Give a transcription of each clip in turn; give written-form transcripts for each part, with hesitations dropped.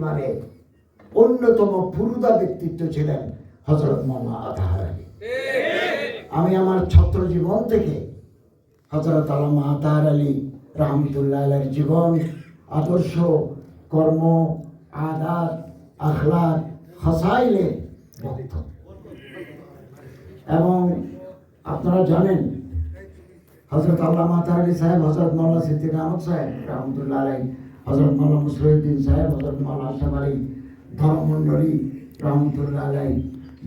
পরিবারে অন্যতম পুরুদা ব্যক্তিত্ব ছিলেন হযরত মাওলানা আতাহার আলী। আমি আমার ছাত্র জীবন থেকে হযরত আল্লামা আতাহার আলী রহমতুল্লাহ আলাইহির জীবন, আদর্শ, কর্ম, আদাত, আখলাক, খাসাইলের ভক্ত। এবং আপনারা জানেন হযরত আল্লামা আতাহার আলী সাহেব, হযরত মাওলানা সিদ্দিক আহমদ সাহেব রহমতুল্লাহ আলাইহি, হযরত মাওলানা মুসলিউদ্দিন সাহেব, হযরত মাওলানা আশরাফ আলী ধর্মমণ্ডলী রহমতুল্লাহ আলাইহি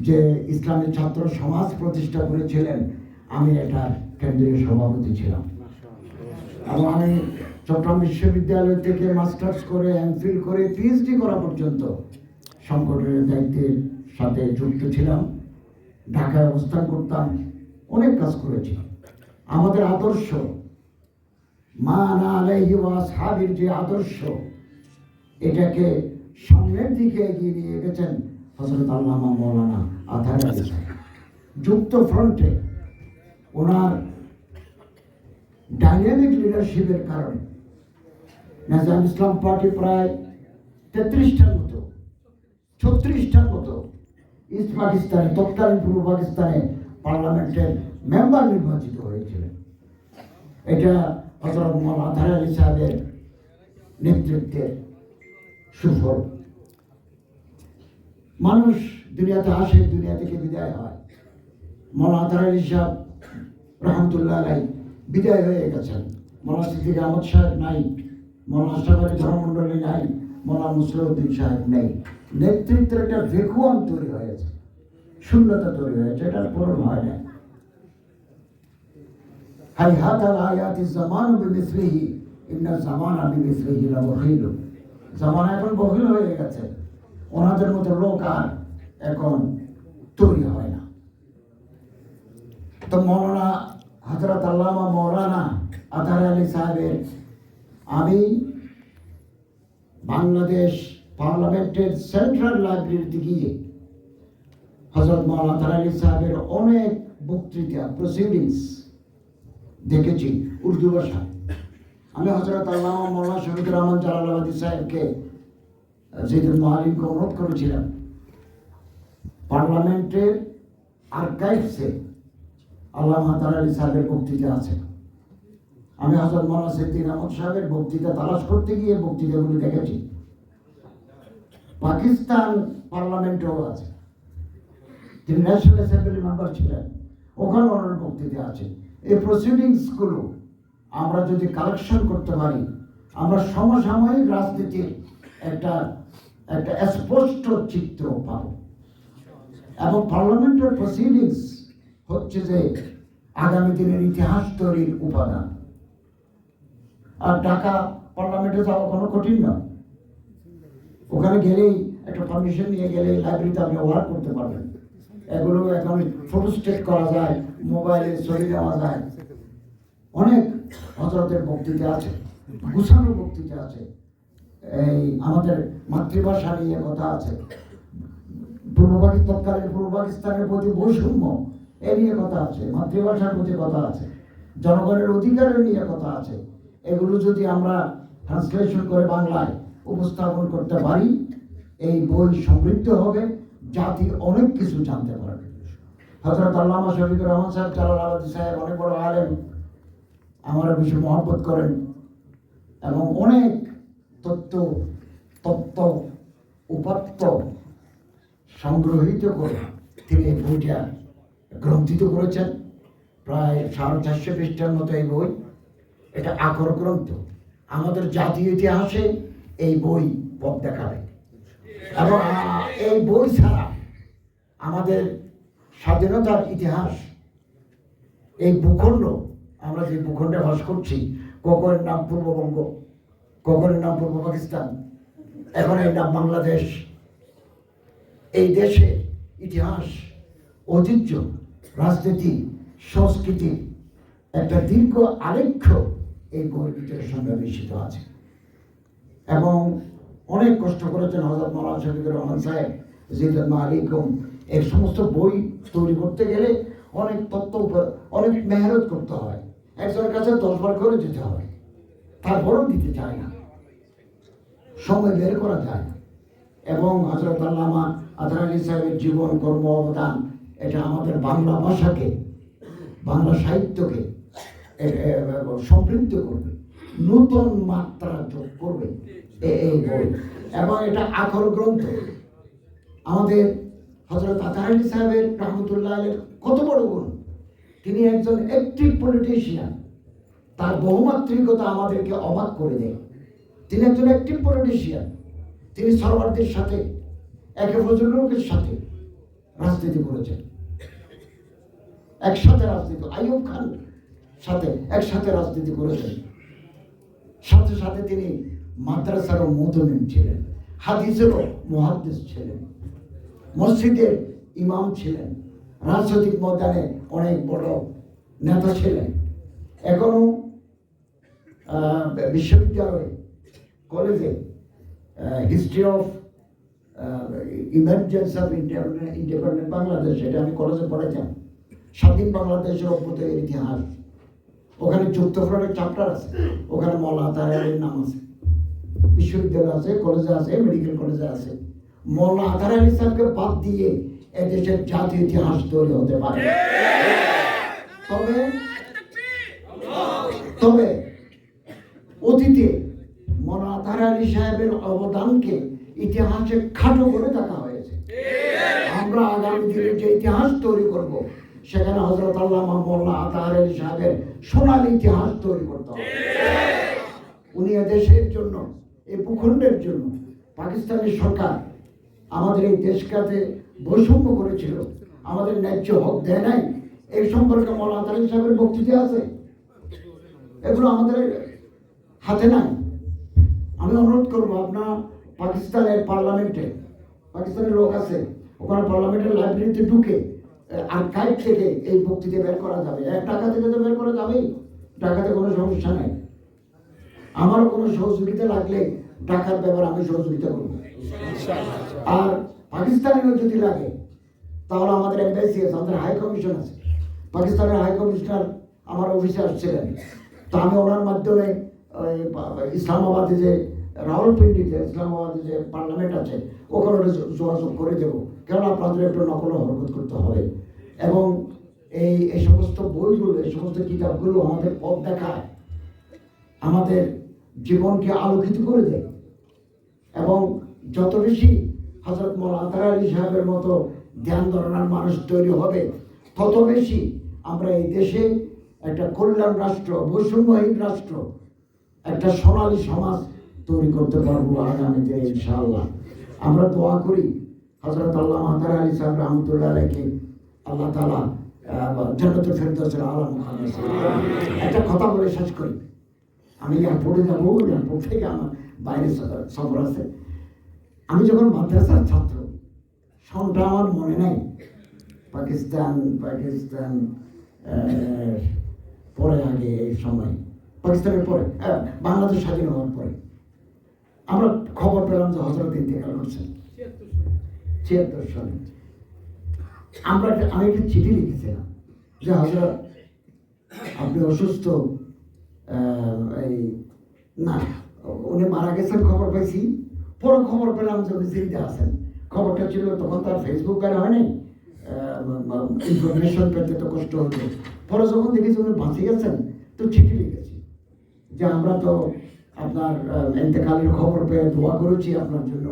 যে ইসলামী ছাত্র সমাজ প্রতিষ্ঠা করেছিলেন, আমি এটার কেন্দ্রীয় সভাপতি ছিলাম। এবং আমি চট্টগ্রাম বিশ্ববিদ্যালয় থেকে মাস্টার্স করে, এমফিল করে, পিএইচডি করা পর্যন্ত সংগঠনের দায়িত্বের সাথে যুক্ত ছিলাম। ঢাকায় অবস্থান করতাম, অনেক কাজ করেছি। আমাদের আদর্শ মা আনা আলাইহি ওয়া আসহাবির যে আদর্শ, এটাকে সামনের দিকে এগিয়ে নিয়ে গেছেন হযরত আল্লামা মাওলানা আতাহার আলী সাহেব। যুক্ত ফ্রন্টে ওনার ডাইনামিক লিডারশিপের কারণে নিজাম ইসলাম পার্টি প্রায় 33টার মতো, 36টার মতো ইস্ট পাকিস্তানে, তৎকালীন পূর্ব পাকিস্তানে পার্লামেন্টের মেম্বার নির্বাচিত হয়েছিলেন। এটা হযরত মাওলানা আতাহার আলী সাহেবের নেতৃত্বের সুফল। মানুষ দুনিয়াতে আসে, দুনিয়া থেকে বিদায় হয়। মাওলানা আতাহার আলী সাহেব রহমতুল্লাহ আলাইহি বিদায় হয়ে গেছেন। মাওলানা সিদ্দিক আহমদ সাহেব নাই, মাওলানা আশরাফ আলী ধর্মমণ্ডলী নাই, মাওলানা মুসলিউদ্দিন সাহেব নেই। নেতৃত্বের একটা ভ্যাকুয়াম তৈরি হয়েছে, শূন্যতা তৈরি হয়েছে, এটার পূরণ হয় না। হাইহাতা লা ইয়াতি জামানু বিমিসলিহি ইন্না জামানা বিমিসলিহি লাবখিল। জামানা এখন বখিল হয়ে গেছে, ওনাদের মতো লোক আর এখন তৈরি হয় না। তো মৌলানা হযরত আল্লামা মাওলানা আতাহার আলী সাহেবের, আমি বাংলাদেশ পার্লামেন্টের সেন্ট্রাল লাইব্রেরিতে গিয়ে হযরত মাওলানা আতাহার আলী সাহেবের অনেক বক্তৃতা, প্রসিডিংস দেখেছি উর্দু ভাষায়। আমি হযরত আল্লামা মাওলানা শফিকুর রহমান জালালাবাদী সাহেবকে, জিদুল মুআল্লিমকে অনুরোধ করেছিলাম পার্লামেন্টের আর্কাইভসে আল্লামা আতাহার আলী সাহেবের বক্তৃতা আছে। আমি হযরত মাওলানা সিদ্দিক আহমদ সাহেবের বক্তৃতা তালাশ করতে গিয়ে বক্তৃতাগুলি দেখেছি। পাকিস্তান পার্লামেন্টেও আছে, তিনি ন্যাশনাল অ্যাসেম্বলি মেম্বার ছিলেন, ওখানে ওনার বক্তৃতা আছে। এই প্রসিডিংসগুলো আমরা যদি কালেকশন করতে পারি, আমরা সমসাময়িক রাজনীতির একটা স্পষ্ট চিত্র পাব। এবং পার্লামেন্টের প্রসিডিংস হচ্ছে যে আগামী দিনের ইতিহাস তৈরির উপাদান। আর ঢাকা পার্লামেন্টে যাওয়া কোনো কঠিন নয়, ওখানে গেলেই একটা পারমিশন নিয়ে গেলে লাইব্রেরিতে আপনি ওয়ার্ক করতে পারবেন। এগুলো এখন ফটোস্টেট করা যায়, মোবাইলে ছবি নেওয়া যায়। অনেক হযরতের বক্তৃতা আছে, গুছানো বক্তৃতা আছে। এই আমাদের মাতৃভাষা নিয়ে কথা আছে, তৎকালীন পূর্ব পাকিস্তানের প্রতি বৈষম্য এ নিয়ে কথা আছে, মাতৃভাষার প্রতি কথা আছে, জনগণের অধিকারের নিয়ে কথা আছে। এগুলো যদি আমরা ট্রান্সলেশন করে বাংলায় উপস্থাপন করতে পারি, এই বই সমৃদ্ধ হবে, জাতি অনেক কিছু জানতে পারবে। হযরত আল্লামা শফিকুর রহমান সাহেব জালালাবাদী সাহেব অনেক বড় আলেম, আমরা বেশি মহব্বত করেন এবং অনেক তত্ত্ব উপাত্ত সংগ্রহিত করে তিনি এই বইটা গ্রন্থিত করেছেন। প্রায় 450 পৃষ্ঠার মতো এই বই। এটা আকর গ্রন্থ, আমাদের জাতীয় ইতিহাসে এই বই পথ দেখাবে। এবং এই বই ছাড়া আমাদের স্বাধীনতার ইতিহাস, এই ভূখণ্ড, আমরা যে ভূখণ্ডে বাস করছি, কখনের নাম পূর্ববঙ্গ, কখনের নাম পূর্ব পাকিস্তান, এখন এর নাম বাংলাদেশ। এই দেশে ইতিহাস, ঐতিহ্য, রাজনীতি, সংস্কৃতি একটা দীর্ঘ আলেখ্য এই বইয়ের ভিতরে সন্নিবেশিত আছে। এবং অনেক কষ্ট করেছেন হযরত মাওলানা শফিকুর রহমান সাহেব, জিদুল মুআল্লিম। এই সমস্ত বই তৈরি করতে গেলে অনেক তত্ত্ব, অনেক মেহনত করতে হয়। একজনের কাছে 10 বার করে যেতে হয়, তারপরও দিতে চায় না, সময় বের করা যায় না। এবং হযরত আল্লামা আজহার আলী সাহেবের জীবন কর্ম অবদান এটা আমাদের বাংলা ভাষাকে, বাংলা সাহিত্যকে সমৃদ্ধ করবে, নতুন মাত্রা যোগ করবে এই বই। এবং এটা আখর গ্রন্থ। আমাদের হযরত আজহার আলী সাহেবের রহমতুল্লাহ আলাইহির কত বড় গুণ, তিনি একজন অ্যাক্টিভ পলিটিশিয়ান। তার বহুমাত্রিকতা আমাদেরকে অবাক করে দেয়। তিনি একজন অ্যাক্টিভ পলিটিশিয়ান। তিনি সরওয়ারদের সাথে, একে ফজলুলের সাথে রাজনীতি করেছেন, একসাথে রাজনীতি, আইয়ুব খান সাথে একসাথে রাজনীতি করেছেন। সাথে সাথে তিনি মাদ্রাসারও মুতামিম ছিলেন, হাদিসেরও মুহাদ্দিস ছিলেন, মসজিদের ইমাম ছিলেন, রাজনৈতিক ময়দানে অনেক বড় নেতা ছিলেন। এখনো বিশ্ববিদ্যালয়ে, কলেজে history of emergence of independent Bangladesh, এটা আমি কলেজে পড়েছিলাম। স্বাধীন বাংলাদেশের অভ্যুদয়ের ইতিহাস, ওখানে যুক্তফ্রন্টের চ্যাপ্টার আছে, ওখানে মৌলানা আজহার আলীর নাম আছে। বিশ্ববিদ্যালয় আছে, কলেজে আছে, মেডিকেল কলেজে আছে। মৌলানা আজহার আলী সাহেবকে বাদ দিয়ে এদেশের জাতীয় ইতিহাস তৈরি হতে পারে। তবে অতীতে মৌলানা আজহার আলী সাহেবের অবদানকে ইতিহাসে খাটো করে দেখা হয়েছে। আমরা আগামী দিনে যে ইতিহাস তৈরি করব, সেখানে হযরত আল্লামা মৌলানা আজহার আলী সাহেবের সোনালী ইতিহাস তৈরি করতে হবে। উনি দেশের জন্য, এই ভূখণ্ডের জন্য, পাকিস্তানের সরকার আমাদের এই দেশটাতে বৈষম্য করেছিল, আমাদের ন্যায্য হক দেয় নাই, এই সম্পর্কে মৌলানা আজহার আলী সাহেবের বক্তৃতা আছে। এগুলো আমাদের হাতে নাই। আমি অনুরোধ করবো, আপনার পাকিস্তানের পার্লামেন্টে, পাকিস্তানের লোক আছে, ওখানে পার্লামেন্টের লাইব্রেরিতে ঢুকে আর্কাইভ থেকে এই বক্তৃতা বের করা যাবে। টাকা থেকে তো বের করা যাবেই, টাকাতে কোনো সমস্যা নেই। আমারও কোনো সহযোগিতা লাগলে টাকার ব্যাপারে আমি সহযোগিতা করবো। আর পাকিস্তানেরও যদি লাগে, তাহলে আমাদের এমবাসি আছে, আমাদের হাই কমিশন আছে। পাকিস্তানের হাই কমিশনার আমার অফিসে আসছিলেন, তো আমি ওনার মাধ্যমে ইসলামাবাদে যে রাওয়ালপিন্ডিতে ইসলামাবাদে যে পার্লামেন্ট আছে, ওখানে যোগাযোগ করে দেবো, কেননা আপনাদের একটু নকল হরকত করতে হবে। এবং এই সমস্ত বইগুলো, এই সমস্ত কিতাবগুলো আমাদের পথ দেখায়, আমাদের জীবনকে আলোকিত করে দেয়। এবং যত বেশি হযরত মৌলানা আজহার আলী সাহেবের মতো ধ্যান ধারণার মানুষ তৈরি হবে, তত বেশি আমরা এই দেশে একটা কল্যাণ রাষ্ট্র, বৈষম্যহীন রাষ্ট্র, একটা সোনালী সমাজ তৈরি করতে পারবো আগামীতে ইনশাআল্লাহ। আমরা দোয়া করি হযরত আল্লামা আজহার আলী সাহেব রহমতুল্লাহ আলাইহি আল্লাহ তাআলা জান্নাতুল ফেরদাউসের আলা মুকাম। একটা কথা বলে শেষ করি। আমি এয়ারপোর্টে যাবো, এয়ারপোর্ট থেকে আমার বাইরে সফর আছে। আমি যখন মাদ্রাসার ছাত্র, সনটা আমার মনে নাই, পাকিস্তান পরে, আগে এই সময় পাকিস্তানের পরে, বাংলাদেশ স্বাধীন হওয়ার পরে আমরা খবর পেলাম যে হযরত ইন্তেকাল করছেন ৭৬ সালে। আমি একটা চিঠি লিখেছিলাম যে হযরত আপনি অসুস্থ, এই না, উনি মারা গেছেন খবর পাইছি। পরে খবর পেলাম যে উনি জিন্দা আছেন। খবরটা ছিল তখন তার ফেসবুক আর হয়নি, ইনফরমেশন পেতে তো কষ্ট হতো। পরে যখন দেখেছি উনি বাঁচে গেছেন, তো চিঠি লিখেছি যে আমরা তো আপনার ইন্তেকালের খবর পেয়ে দোয়া করেছি আপনার জন্য।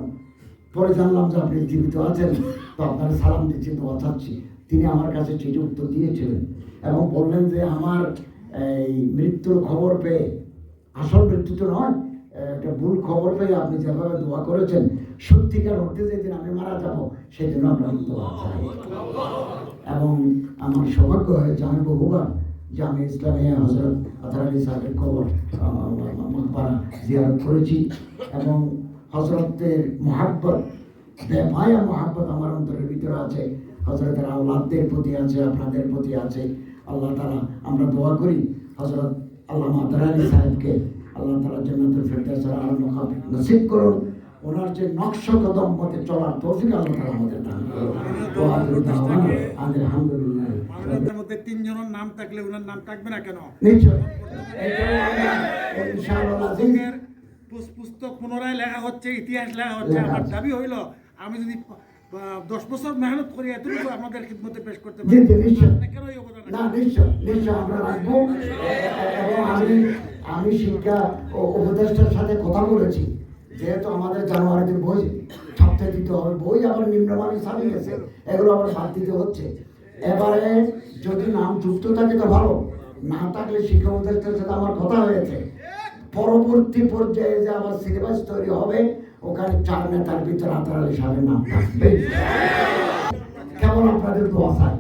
পরে জানলাম যে আপনি জীবিত আছেন, তো আপনার সালাম দিচ্ছি, দোয়া চাচ্ছি। তিনি আমার কাছে চিঠি উত্তর দিয়েছিলেন এবং বললেন যে আমার এই মৃত্যুর খবর পেয়ে, আসল মৃত্যু তো নয়, একটা ভুল খবর পেয়ে আপনি যেভাবে দোয়া করেছেন, সত্যিকার অর্থে যেদিন আমি মারা যাব সেদিন আপনার দোয়া চাই। এবং আমার সৌভাগ্য হয়েছে, আমি বহুবার জামে ইসলামিয়া হযরত আজহার আলী সাহেবের কবর মাকবারা জিয়ারত করেছি। এবং হযরতের মহাব্বত, বেমায়া মহাব্বত আমার অন্তরের ভিতরে আছে, হযরতের আওলাদদের প্রতি আছে, আপনাদের প্রতি আছে। আল্লাহ তাআলা, আমরা দোয়া করি হযরত আল্লামা আজহার আলী সাহেবকে আল্লাহ তাআলা জান্নাতুল ফেরদাউসের আলা মুকাম নসিব করুন। ওনার যে নকশ কদম মতে চলার তৌফিক আল্লাহ তাআলা আমাদের দান করুন। ওয়া আখিরু দাওয়ানা আলহামদুলিল্লাহ। আমাদের মধ্যে তিনজনের নাম থাকলে ওনার নাম থাকবে না কেন? নিশ্চয়, এইটাও আমরা ইনশাআল্লাহ পুস্তক পুনরায় লেখা হচ্ছে, ইতিহাস লেখা হচ্ছে। লেখা আমার হচ্ছে। দাবি হইল আমি যদি 10 বছর মেহনত করি এতটুকু আপনাদের খিদমতে পেশ করতে জি পারি, জি নিশ্চয় আপনি কেন এই অবদান রাখবেন? না নিশ্চয় নিশ্চয় আমরা রাখবো। এবং আমি শিক্ষা ও উপদেষ্টার সাথে কথা বলেছি, যেহেতু আমাদের জানুয়ারিতে বই ছাপতে দিতে হবে, বই আবার নিম্নমানের ছাড়িয়ে গেছে, এগুলো আবার বাদ দিতে হচ্ছে। এবারে যদি নাম যুক্ত থাকে তো ভালো, না থাকলে শিক্ষা উপদেষ্টার সাথে আমার কথা হয়েছে, পরবর্তী পর্যায়ে যে আবার সিলেবাস তৈরি হবে ওখানে 4 নেতার ভিতরে আতার আলী সাহেবের নাম থাকবে। কেমন আপনাদের দোয়া চাই।